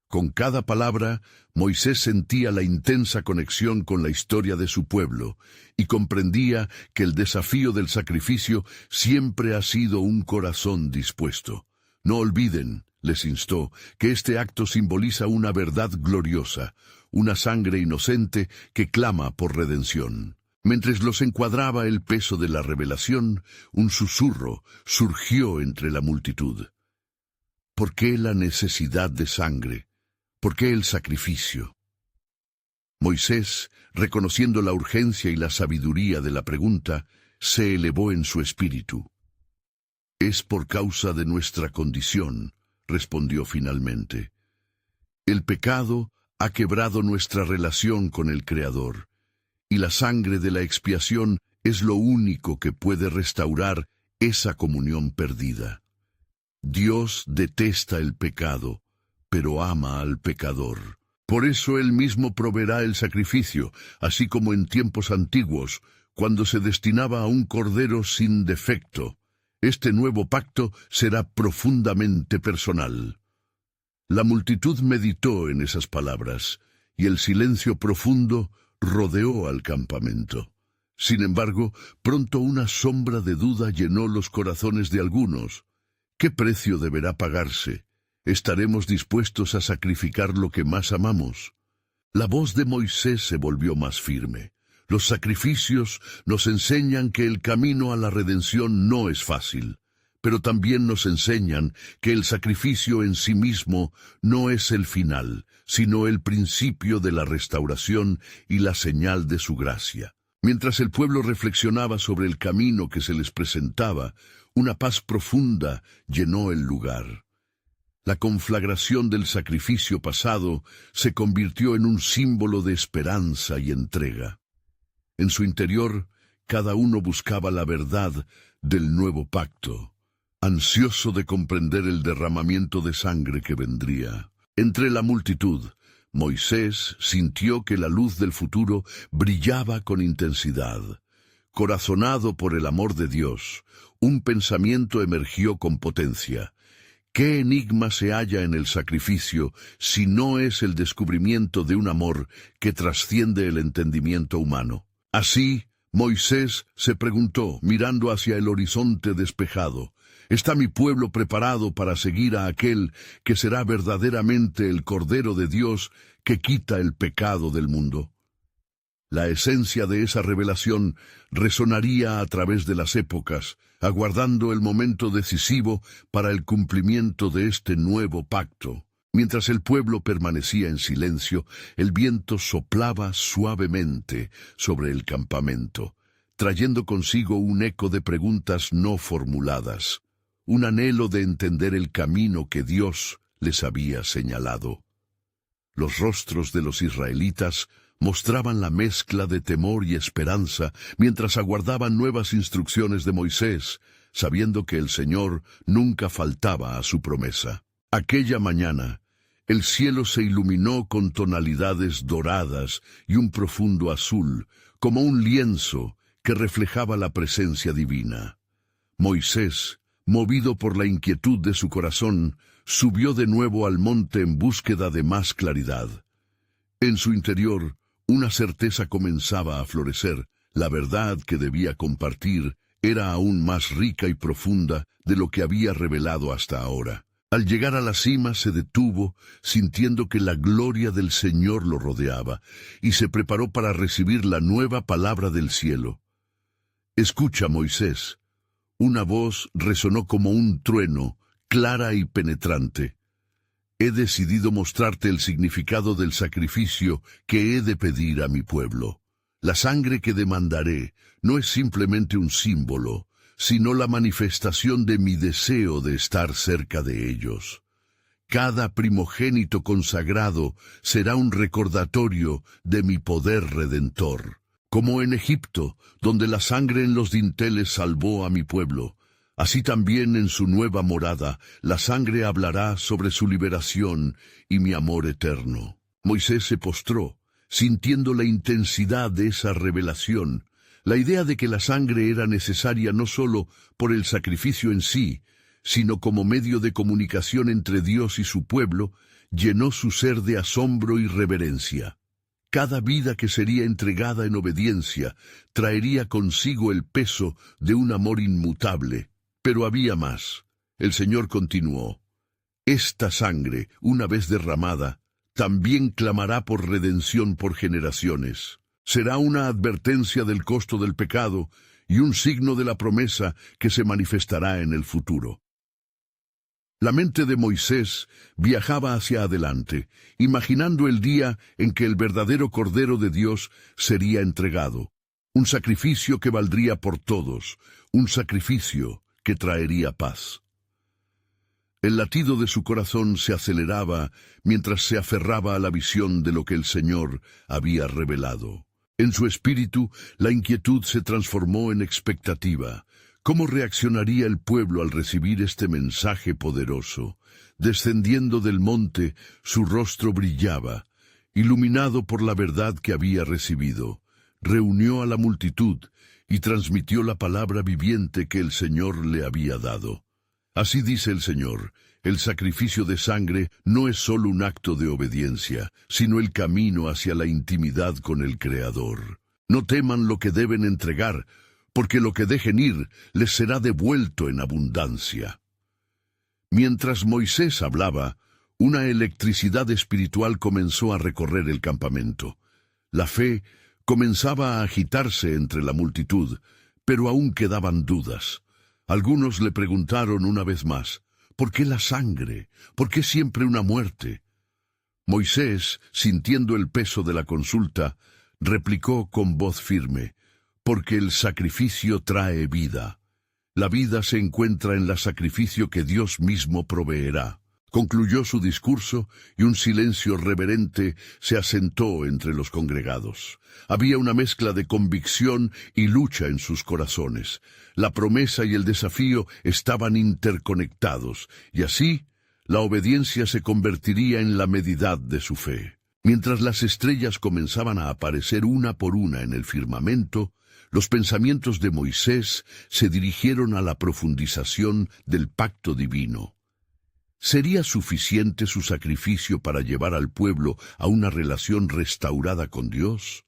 Con cada palabra, Moisés sentía la intensa conexión con la historia de su pueblo y comprendía que el desafío del sacrificio siempre ha sido un corazón dispuesto. «No olviden», les instó, «que este acto simboliza una verdad gloriosa, una sangre inocente que clama por redención». Mientras los encuadraba el peso de la revelación, un susurro surgió entre la multitud. ¿Por qué la necesidad de sangre? ¿Por qué el sacrificio? Moisés, reconociendo la urgencia y la sabiduría de la pregunta, se elevó en su espíritu. «Es por causa de nuestra condición», respondió finalmente. «El pecado ha quebrado nuestra relación con el Creador, y la sangre de la expiación es lo único que puede restaurar esa comunión perdida. Dios detesta el pecado, pero ama al pecador. Por eso Él mismo proveerá el sacrificio, así como en tiempos antiguos, cuando se destinaba a un cordero sin defecto. Este nuevo pacto será profundamente personal». La multitud meditó en esas palabras, y el silencio profundo rodeó al campamento. Sin embargo, pronto una sombra de duda llenó los corazones de algunos. ¿Qué precio deberá pagarse? ¿Estaremos dispuestos a sacrificar lo que más amamos? La voz de Moisés se volvió más firme. Los sacrificios nos enseñan que el camino a la redención no es fácil, pero también nos enseñan que el sacrificio en sí mismo no es el final, sino el principio de la restauración y la señal de su gracia. Mientras el pueblo reflexionaba sobre el camino que se les presentaba, una paz profunda llenó el lugar. La conflagración del sacrificio pasado se convirtió en un símbolo de esperanza y entrega. En su interior, cada uno buscaba la verdad del nuevo pacto, ansioso de comprender el derramamiento de sangre que vendría. Entre la multitud, Moisés sintió que la luz del futuro brillaba con intensidad. Corazonado por el amor de Dios, un pensamiento emergió con potencia. ¿Qué enigma se halla en el sacrificio si no es el descubrimiento de un amor que trasciende el entendimiento humano? Así, Moisés se preguntó, mirando hacia el horizonte despejado, ¿está mi pueblo preparado para seguir a aquel que será verdaderamente el Cordero de Dios que quita el pecado del mundo? La esencia de esa revelación resonaría a través de las épocas, aguardando el momento decisivo para el cumplimiento de este nuevo pacto. Mientras el pueblo permanecía en silencio, el viento soplaba suavemente sobre el campamento, trayendo consigo un eco de preguntas no formuladas, un anhelo de entender el camino que Dios les había señalado. Los rostros de los israelitas mostraban la mezcla de temor y esperanza mientras aguardaban nuevas instrucciones de Moisés, sabiendo que el Señor nunca faltaba a su promesa. Aquella mañana, el cielo se iluminó con tonalidades doradas y un profundo azul, como un lienzo que reflejaba la presencia divina. Moisés, movido por la inquietud de su corazón, subió de nuevo al monte en búsqueda de más claridad. En su interior, una certeza comenzaba a florecer. La verdad que debía compartir era aún más rica y profunda de lo que había revelado hasta ahora. Al llegar a la cima se detuvo, sintiendo que la gloria del Señor lo rodeaba, y se preparó para recibir la nueva palabra del cielo. «Escucha, Moisés». Una voz resonó como un trueno, clara y penetrante. «He decidido mostrarte el significado del sacrificio que he de pedir a mi pueblo. La sangre que demandaré no es simplemente un símbolo, sino la manifestación de mi deseo de estar cerca de ellos. Cada primogénito consagrado será un recordatorio de mi poder redentor. Como en Egipto, donde la sangre en los dinteles salvó a mi pueblo, así también en su nueva morada, la sangre hablará sobre su liberación y mi amor eterno». Moisés se postró, sintiendo la intensidad de esa revelación. La idea de que la sangre era necesaria no solo por el sacrificio en sí, sino como medio de comunicación entre Dios y su pueblo, llenó su ser de asombro y reverencia. Cada vida que sería entregada en obediencia traería consigo el peso de un amor inmutable. Pero había más. El Señor continuó: «Esta sangre, una vez derramada, también clamará por redención por generaciones. Será una advertencia del costo del pecado y un signo de la promesa que se manifestará en el futuro». La mente de Moisés viajaba hacia adelante, imaginando el día en que el verdadero Cordero de Dios sería entregado, un sacrificio que valdría por todos, un sacrificio que traería paz. El latido de su corazón se aceleraba mientras se aferraba a la visión de lo que el Señor había revelado. En su espíritu, la inquietud se transformó en expectativa. ¿Cómo reaccionaría el pueblo al recibir este mensaje poderoso? Descendiendo del monte, su rostro brillaba, iluminado por la verdad que había recibido. Reunió a la multitud y transmitió la palabra viviente que el Señor le había dado. Así dice el Señor: el sacrificio de sangre no es solo un acto de obediencia, sino el camino hacia la intimidad con el Creador. No teman lo que deben entregar, porque lo que dejen ir les será devuelto en abundancia. Mientras Moisés hablaba, una electricidad espiritual comenzó a recorrer el campamento. La fe comenzaba a agitarse entre la multitud, pero aún quedaban dudas. Algunos le preguntaron una vez más, ¿por qué la sangre? ¿Por qué siempre una muerte? Moisés, sintiendo el peso de la consulta, replicó con voz firme, porque el sacrificio trae vida. La vida se encuentra en el sacrificio que Dios mismo proveerá. Concluyó su discurso y un silencio reverente se asentó entre los congregados. Había una mezcla de convicción y lucha en sus corazones. La promesa y el desafío estaban interconectados, y así la obediencia se convertiría en la medida de su fe. Mientras las estrellas comenzaban a aparecer una por una en el firmamento, los pensamientos de Moisés se dirigieron a la profundización del pacto divino. ¿Sería suficiente su sacrificio para llevar al pueblo a una relación restaurada con Dios?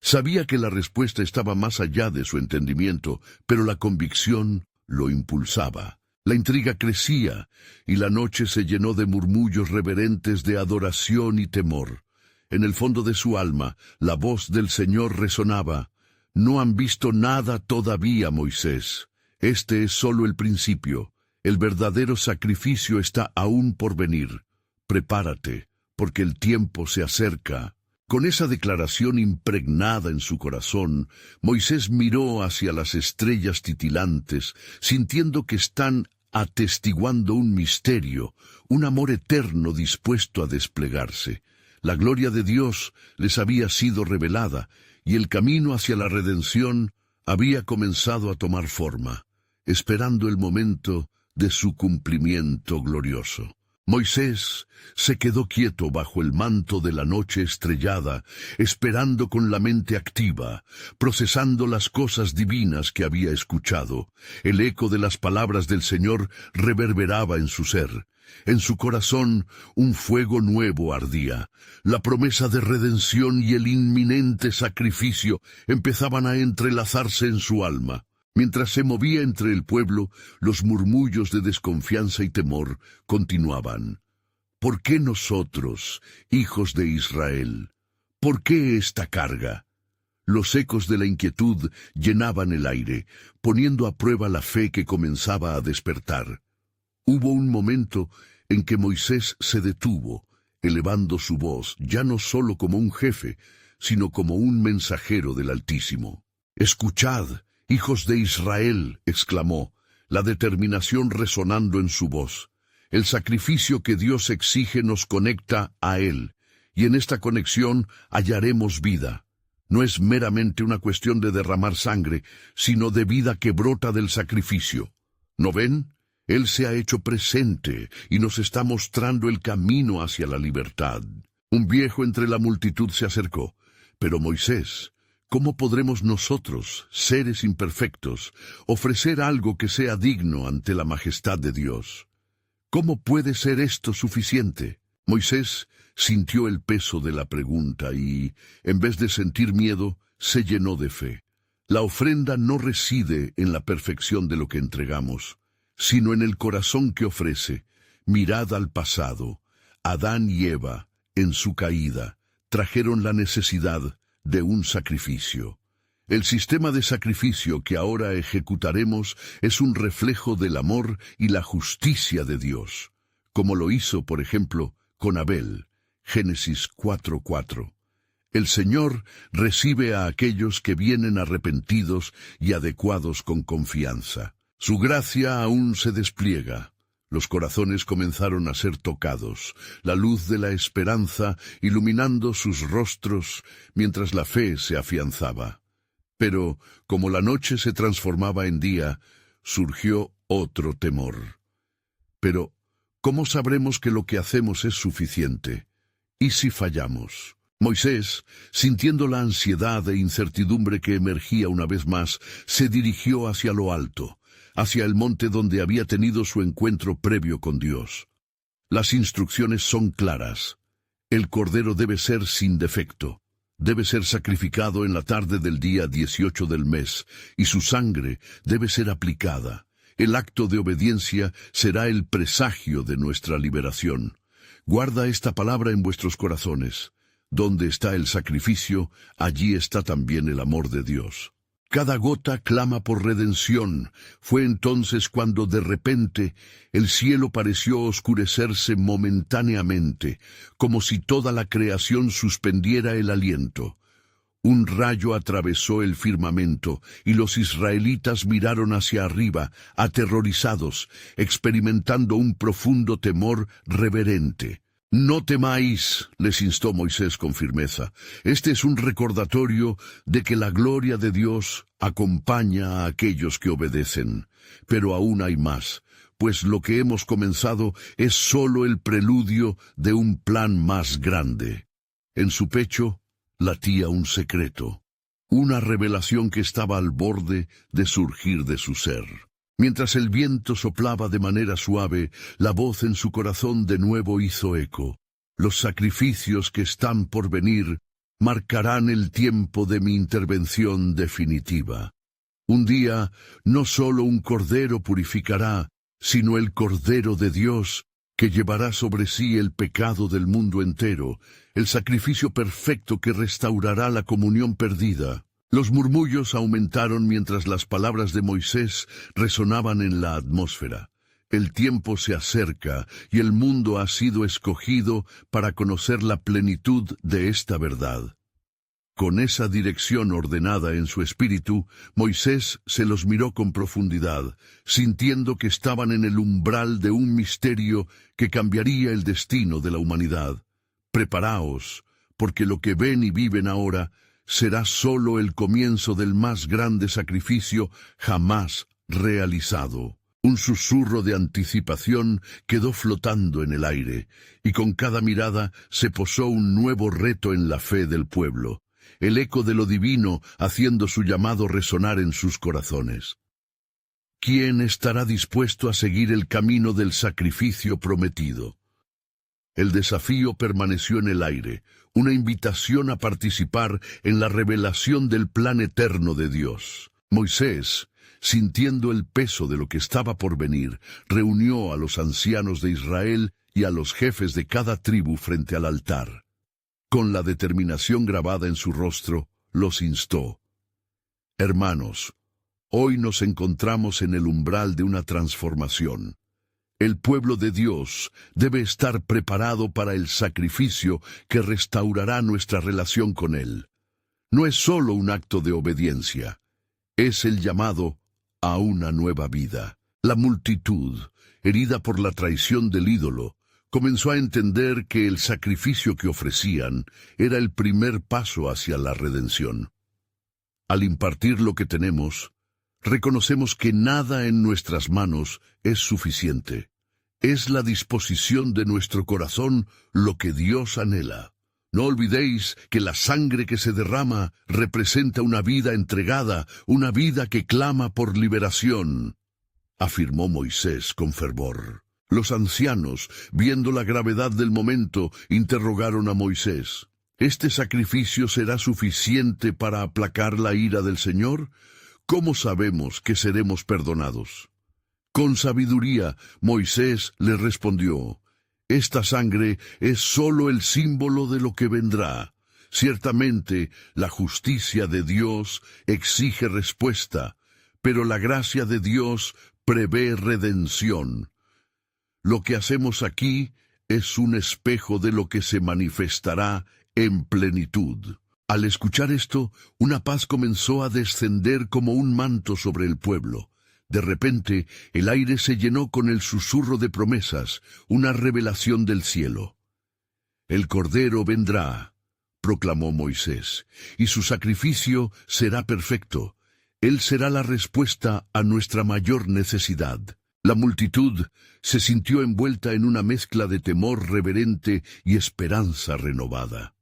Sabía que la respuesta estaba más allá de su entendimiento, pero la convicción lo impulsaba. La intriga crecía, y la noche se llenó de murmullos reverentes de adoración y temor. En el fondo de su alma, la voz del Señor resonaba: «No han visto nada todavía, Moisés. Este es solo el principio. El verdadero sacrificio está aún por venir. Prepárate, porque el tiempo se acerca». Con esa declaración impregnada en su corazón, Moisés miró hacia las estrellas titilantes, sintiendo que están atestiguando un misterio, un amor eterno dispuesto a desplegarse. La gloria de Dios les había sido revelada, y el camino hacia la redención había comenzado a tomar forma, esperando el momento de su cumplimiento glorioso. Moisés se quedó quieto bajo el manto de la noche estrellada, esperando con la mente activa, procesando las cosas divinas que había escuchado. El eco de las palabras del Señor reverberaba en su ser. En su corazón un fuego nuevo ardía. La promesa de redención y el inminente sacrificio empezaban a entrelazarse en su alma. Mientras se movía entre el pueblo, los murmullos de desconfianza y temor continuaban. ¿Por qué nosotros, hijos de Israel? ¿Por qué esta carga? Los ecos de la inquietud llenaban el aire, poniendo a prueba la fe que comenzaba a despertar. Hubo un momento en que Moisés se detuvo, elevando su voz, ya no solo como un jefe, sino como un mensajero del Altísimo. «Escuchad, hijos de Israel», exclamó, la determinación resonando en su voz. El sacrificio que Dios exige nos conecta a Él, y en esta conexión hallaremos vida. No es meramente una cuestión de derramar sangre, sino de vida que brota del sacrificio. ¿No ven? Él se ha hecho presente y nos está mostrando el camino hacia la libertad. Un viejo entre la multitud se acercó. «Pero Moisés, ¿cómo podremos nosotros, seres imperfectos, ofrecer algo que sea digno ante la majestad de Dios? ¿Cómo puede ser esto suficiente?» Moisés sintió el peso de la pregunta y, en vez de sentir miedo, se llenó de fe. La ofrenda no reside en la perfección de lo que entregamos, sino en el corazón que ofrece. Mirad al pasado. Adán y Eva, en su caída, trajeron la necesidad de un sacrificio. El sistema de sacrificio que ahora ejecutaremos es un reflejo del amor y la justicia de Dios, como lo hizo, por ejemplo, con Abel, Génesis 4:4. El Señor recibe a aquellos que vienen arrepentidos y adecuados con confianza. Su gracia aún se despliega. Los corazones comenzaron a ser tocados, la luz de la esperanza iluminando sus rostros mientras la fe se afianzaba. Pero, como la noche se transformaba en día, surgió otro temor. Pero, ¿cómo sabremos que lo que hacemos es suficiente? ¿Y si fallamos? Moisés, sintiendo la ansiedad e incertidumbre que emergía una vez más, se dirigió hacia lo alto, hacia el monte donde había tenido su encuentro previo con Dios. Las instrucciones son claras. El cordero debe ser sin defecto. debe ser sacrificado en la tarde del día 18 del mes, y su sangre debe ser aplicada. El acto de obediencia será el presagio de nuestra liberación. Guarda esta palabra en vuestros corazones. Donde está el sacrificio, allí está también el amor de Dios. Cada gota clama por redención. Fue entonces cuando de repente el cielo pareció oscurecerse momentáneamente, como si toda la creación suspendiera el aliento. Un rayo atravesó el firmamento, y los israelitas miraron hacia arriba, aterrorizados, experimentando un profundo temor reverente. «No temáis», les instó Moisés con firmeza. Este es un recordatorio de que la gloria de Dios acompaña a aquellos que obedecen. Pero aún hay más, pues lo que hemos comenzado es solo el preludio de un plan más grande. En su pecho latía un secreto, una revelación que estaba al borde de surgir de su ser. Mientras el viento soplaba de manera suave, la voz en su corazón de nuevo hizo eco. Los sacrificios que están por venir marcarán el tiempo de mi intervención definitiva. Un día, no solo un cordero purificará, sino el Cordero de Dios, que llevará sobre sí el pecado del mundo entero, el sacrificio perfecto que restaurará la comunión perdida. Los murmullos aumentaron mientras las palabras de Moisés resonaban en la atmósfera. El tiempo se acerca y el mundo ha sido escogido para conocer la plenitud de esta verdad. Con esa dirección ordenada en su espíritu, Moisés se los miró con profundidad, sintiendo que estaban en el umbral de un misterio que cambiaría el destino de la humanidad. Preparaos, porque lo que ven y viven ahora será solo el comienzo del más grande sacrificio jamás realizado. Un susurro de anticipación quedó flotando en el aire, y con cada mirada se posó un nuevo reto en la fe del pueblo, el eco de lo divino haciendo su llamado resonar en sus corazones. ¿Quién estará dispuesto a seguir el camino del sacrificio prometido? El desafío permaneció en el aire, una invitación a participar en la revelación del plan eterno de Dios. Moisés, sintiendo el peso de lo que estaba por venir, reunió a los ancianos de Israel y a los jefes de cada tribu frente al altar. Con la determinación grabada en su rostro, los instó. «Hermanos, hoy nos encontramos en el umbral de una transformación. El pueblo de Dios debe estar preparado para el sacrificio que restaurará nuestra relación con Él. No es solo un acto de obediencia, es el llamado a una nueva vida». La multitud, herida por la traición del ídolo, comenzó a entender que el sacrificio que ofrecían era el primer paso hacia la redención. Al impartir lo que tenemos, reconocemos que nada en nuestras manos es suficiente. Es la disposición de nuestro corazón lo que Dios anhela. No olvidéis que la sangre que se derrama representa una vida entregada, una vida que clama por liberación, afirmó Moisés con fervor. Los ancianos, viendo la gravedad del momento, interrogaron a Moisés. ¿Este sacrificio será suficiente para aplacar la ira del Señor? ¿Cómo sabemos que seremos perdonados? Con sabiduría, Moisés le respondió: «Esta sangre es solo el símbolo de lo que vendrá. Ciertamente, la justicia de Dios exige respuesta, pero la gracia de Dios prevé redención. Lo que hacemos aquí es un espejo de lo que se manifestará en plenitud». Al escuchar esto, una paz comenzó a descender como un manto sobre el pueblo. De repente, el aire se llenó con el susurro de promesas, una revelación del cielo. «El Cordero vendrá», proclamó Moisés, «y su sacrificio será perfecto. Él será la respuesta a nuestra mayor necesidad». La multitud se sintió envuelta en una mezcla de temor reverente y esperanza renovada.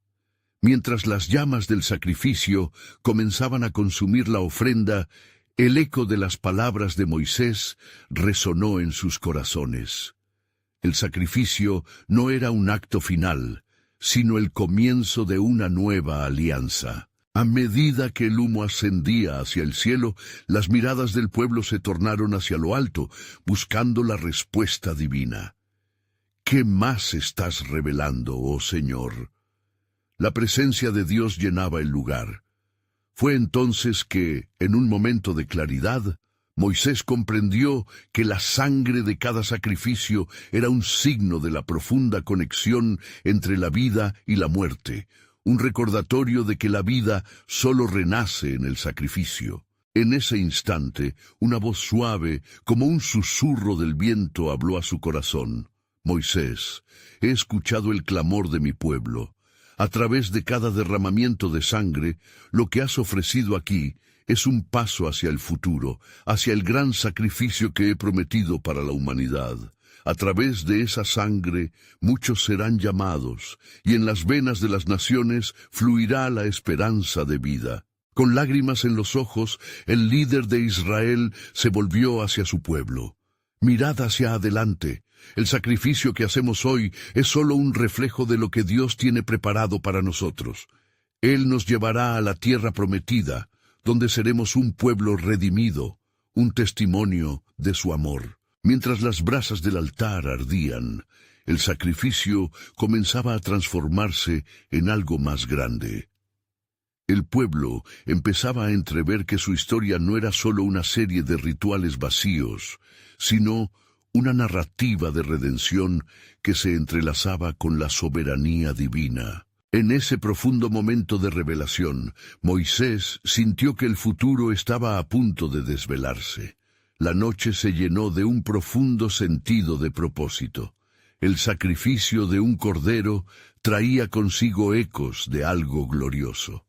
Mientras las llamas del sacrificio comenzaban a consumir la ofrenda, el eco de las palabras de Moisés resonó en sus corazones. El sacrificio no era un acto final, sino el comienzo de una nueva alianza. A medida que el humo ascendía hacia el cielo, las miradas del pueblo se tornaron hacia lo alto, buscando la respuesta divina. ¿Qué más estás revelando, oh Señor? La presencia de Dios llenaba el lugar. Fue entonces que, en un momento de claridad, Moisés comprendió que la sangre de cada sacrificio era un signo de la profunda conexión entre la vida y la muerte, un recordatorio de que la vida solo renace en el sacrificio. En ese instante, una voz suave, como un susurro del viento, habló a su corazón. Moisés, he escuchado el clamor de mi pueblo. A través de cada derramamiento de sangre, lo que has ofrecido aquí es un paso hacia el futuro, hacia el gran sacrificio que he prometido para la humanidad. A través de esa sangre, muchos serán llamados, y en las venas de las naciones fluirá la esperanza de vida. Con lágrimas en los ojos, el líder de Israel se volvió hacia su pueblo. Mirad hacia adelante. El sacrificio que hacemos hoy es solo un reflejo de lo que Dios tiene preparado para nosotros. Él nos llevará a la tierra prometida, donde seremos un pueblo redimido, un testimonio de su amor. Mientras las brasas del altar ardían, el sacrificio comenzaba a transformarse en algo más grande. El pueblo empezaba a entrever que su historia no era solo una serie de rituales vacíos, sino una narrativa de redención que se entrelazaba con la soberanía divina. En ese profundo momento de revelación, Moisés sintió que el futuro estaba a punto de desvelarse. La noche se llenó de un profundo sentido de propósito. El sacrificio de un cordero traía consigo ecos de algo glorioso.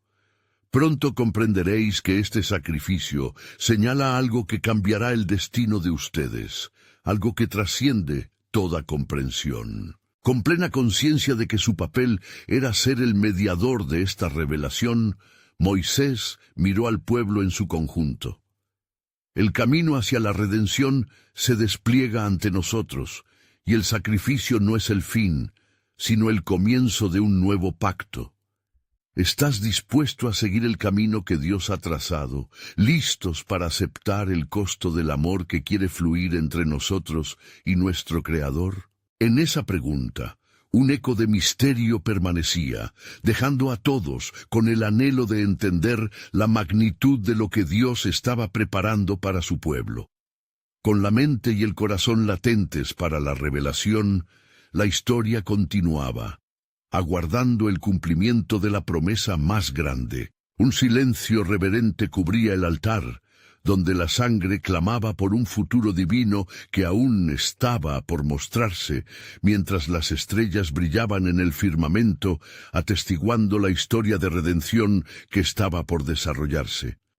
Pronto comprenderéis que este sacrificio señala algo que cambiará el destino de ustedes, algo que trasciende toda comprensión. Con plena conciencia de que su papel era ser el mediador de esta revelación, Moisés miró al pueblo en su conjunto. El camino hacia la redención se despliega ante nosotros, y el sacrificio no es el fin, sino el comienzo de un nuevo pacto. ¿Estás dispuesto a seguir el camino que Dios ha trazado, listos para aceptar el costo del amor que quiere fluir entre nosotros y nuestro Creador? En esa pregunta, un eco de misterio permanecía, dejando a todos con el anhelo de entender la magnitud de lo que Dios estaba preparando para su pueblo. Con la mente y el corazón latentes para la revelación, la historia continuaba, aguardando el cumplimiento de la promesa más grande. Un silencio reverente cubría el altar, donde la sangre clamaba por un futuro divino que aún estaba por mostrarse, mientras las estrellas brillaban en el firmamento, atestiguando la historia de redención que estaba por desarrollarse.